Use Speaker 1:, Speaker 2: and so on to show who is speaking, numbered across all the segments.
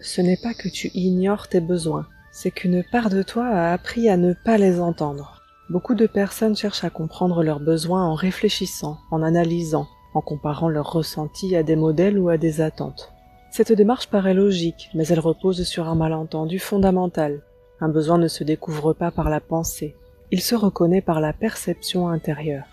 Speaker 1: Ce n'est pas que tu ignores tes besoins, c'est qu'une part de toi a appris à ne pas les entendre. Beaucoup de personnes cherchent à comprendre leurs besoins en réfléchissant, en analysant, en comparant leurs ressentis à des modèles ou à des attentes. Cette démarche paraît logique, mais elle repose sur un malentendu fondamental. Un besoin ne se découvre pas par la pensée, il se reconnaît par la perception intérieure.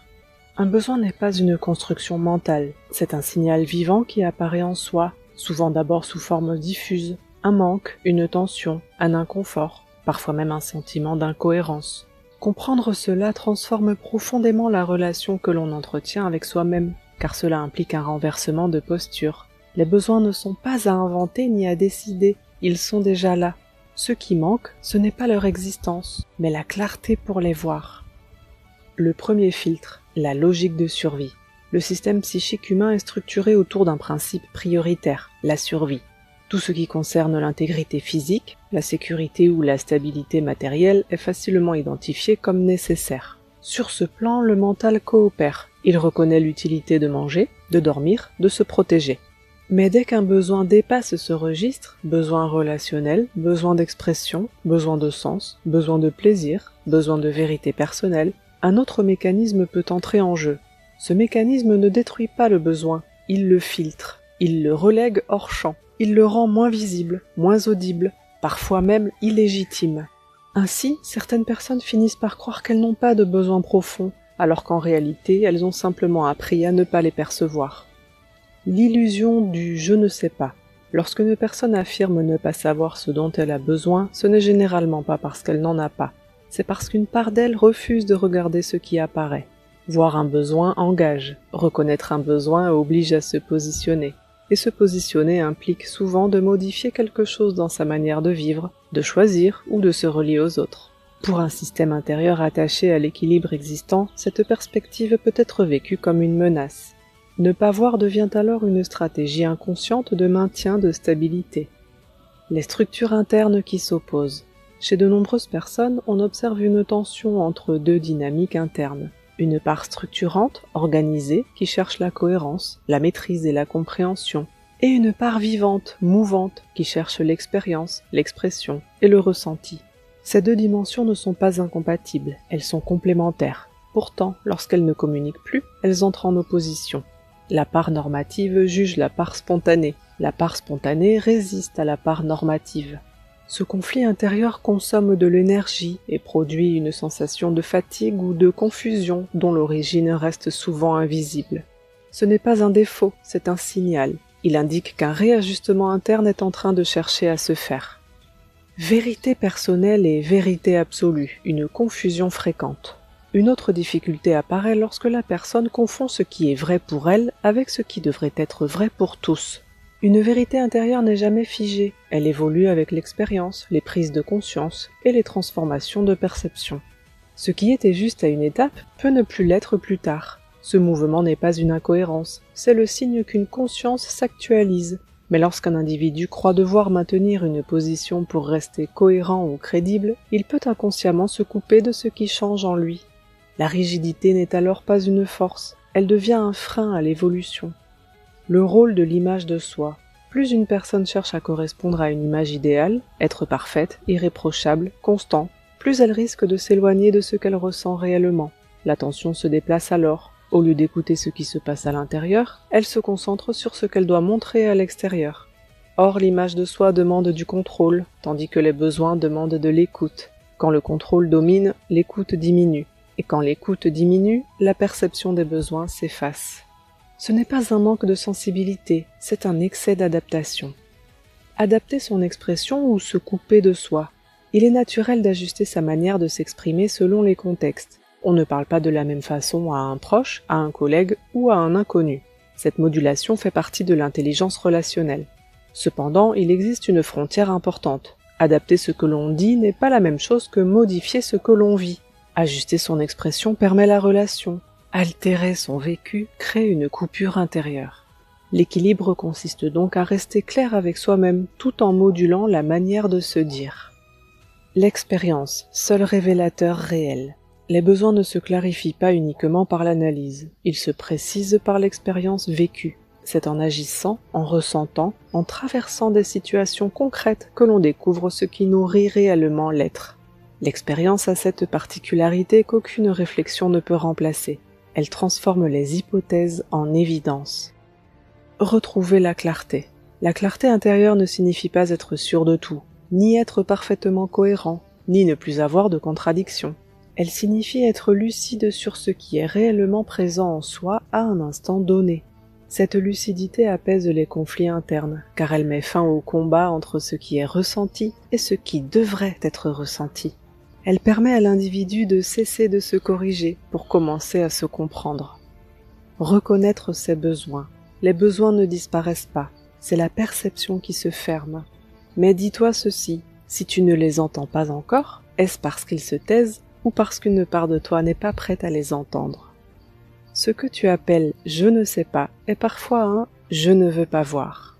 Speaker 1: Un besoin n'est pas une construction mentale, c'est un signal vivant qui apparaît en soi, souvent d'abord sous forme diffuse, un manque, une tension, un inconfort, parfois même un sentiment d'incohérence. Comprendre cela transforme profondément la relation que l'on entretient avec soi-même, car cela implique un renversement de posture. Les besoins ne sont pas à inventer ni à décider, ils sont déjà là. Ce qui manque, ce n'est pas leur existence, mais la clarté pour les voir. Le premier filtre, la logique de survie. Le système psychique humain est structuré autour d'un principe prioritaire, la survie. Tout ce qui concerne l'intégrité physique, la sécurité ou la stabilité matérielle est facilement identifié comme nécessaire. Sur ce plan, le mental coopère. Il reconnaît l'utilité de manger, de dormir, de se protéger. Mais dès qu'un besoin dépasse ce registre, besoin relationnel, besoin d'expression, besoin de sens, besoin de plaisir, besoin de vérité personnelle, un autre mécanisme peut entrer en jeu. Ce mécanisme ne détruit pas le besoin, il le filtre, il le relègue hors champ, il le rend moins visible, moins audible, parfois même illégitime. Ainsi, certaines personnes finissent par croire qu'elles n'ont pas de besoins profonds, alors qu'en réalité, elles ont simplement appris à ne pas les percevoir. L'illusion du « je ne sais pas ». Lorsque une personne affirme ne pas savoir ce dont elle a besoin, ce n'est généralement pas parce qu'elle n'en a pas. C'est parce qu'une part d'elle refuse de regarder ce qui apparaît. Voir un besoin engage, reconnaître un besoin oblige à se positionner. Et se positionner implique souvent de modifier quelque chose dans sa manière de vivre, de choisir ou de se relier aux autres. Pour un système intérieur attaché à l'équilibre existant, cette perspective peut être vécue comme une menace. Ne pas voir devient alors une stratégie inconsciente de maintien de stabilité. Les structures internes qui s'opposent. Chez de nombreuses personnes, on observe une tension entre deux dynamiques internes. Une part structurante, organisée, qui cherche la cohérence, la maîtrise et la compréhension, et une part vivante, mouvante, qui cherche l'expérience, l'expression et le ressenti. Ces deux dimensions ne sont pas incompatibles, elles sont complémentaires. Pourtant, lorsqu'elles ne communiquent plus, elles entrent en opposition. La part normative juge la part spontanée résiste à la part normative. Ce conflit intérieur consomme de l'énergie et produit une sensation de fatigue ou de confusion dont l'origine reste souvent invisible. Ce n'est pas un défaut, c'est un signal. Il indique qu'un réajustement interne est en train de chercher à se faire. Vérité personnelle et vérité absolue, une confusion fréquente. Une autre difficulté apparaît lorsque la personne confond ce qui est vrai pour elle avec ce qui devrait être vrai pour tous. Une vérité intérieure n'est jamais figée, elle évolue avec l'expérience, les prises de conscience et les transformations de perception. Ce qui était juste à une étape peut ne plus l'être plus tard. Ce mouvement n'est pas une incohérence, c'est le signe qu'une conscience s'actualise. Mais lorsqu'un individu croit devoir maintenir une position pour rester cohérent ou crédible, il peut inconsciemment se couper de ce qui change en lui. La rigidité n'est alors pas une force, elle devient un frein à l'évolution. Le rôle de l'image de soi. Plus une personne cherche à correspondre à une image idéale, être parfaite, irréprochable, constant, plus elle risque de s'éloigner de ce qu'elle ressent réellement. L'attention se déplace alors. Au lieu d'écouter ce qui se passe à l'intérieur, elle se concentre sur ce qu'elle doit montrer à l'extérieur. Or, l'image de soi demande du contrôle, tandis que les besoins demandent de l'écoute. Quand le contrôle domine, l'écoute diminue. Et quand l'écoute diminue, la perception des besoins s'efface. Ce n'est pas un manque de sensibilité, c'est un excès d'adaptation. Adapter son expression ou se couper de soi. Il est naturel d'ajuster sa manière de s'exprimer selon les contextes. On ne parle pas de la même façon à un proche, à un collègue ou à un inconnu. Cette modulation fait partie de l'intelligence relationnelle. Cependant, il existe une frontière importante. Adapter ce que l'on dit n'est pas la même chose que modifier ce que l'on vit. Ajuster son expression permet la relation. Altérer son vécu crée une coupure intérieure. L'équilibre consiste donc à rester clair avec soi-même tout en modulant la manière de se dire. L'expérience, seul révélateur réel. Les besoins ne se clarifient pas uniquement par l'analyse, ils se précisent par l'expérience vécue. C'est en agissant, en ressentant, en traversant des situations concrètes que l'on découvre ce qui nourrit réellement l'être. L'expérience a cette particularité qu'aucune réflexion ne peut remplacer. Elle transforme les hypothèses en évidence. Retrouver la clarté. La clarté intérieure ne signifie pas être sûr de tout, ni être parfaitement cohérent, ni ne plus avoir de contradictions. Elle signifie être lucide sur ce qui est réellement présent en soi à un instant donné. Cette lucidité apaise les conflits internes, car elle met fin au combat entre ce qui est ressenti et ce qui devrait être ressenti. Elle permet à l'individu de cesser de se corriger pour commencer à se comprendre. Reconnaître ses besoins. Les besoins ne disparaissent pas, c'est la perception qui se ferme. Mais dis-toi ceci, si tu ne les entends pas encore, est-ce parce qu'ils se taisent ou parce qu'une part de toi n'est pas prête à les entendre? Ce que tu appelles « je ne sais pas » est parfois un « je ne veux pas voir ».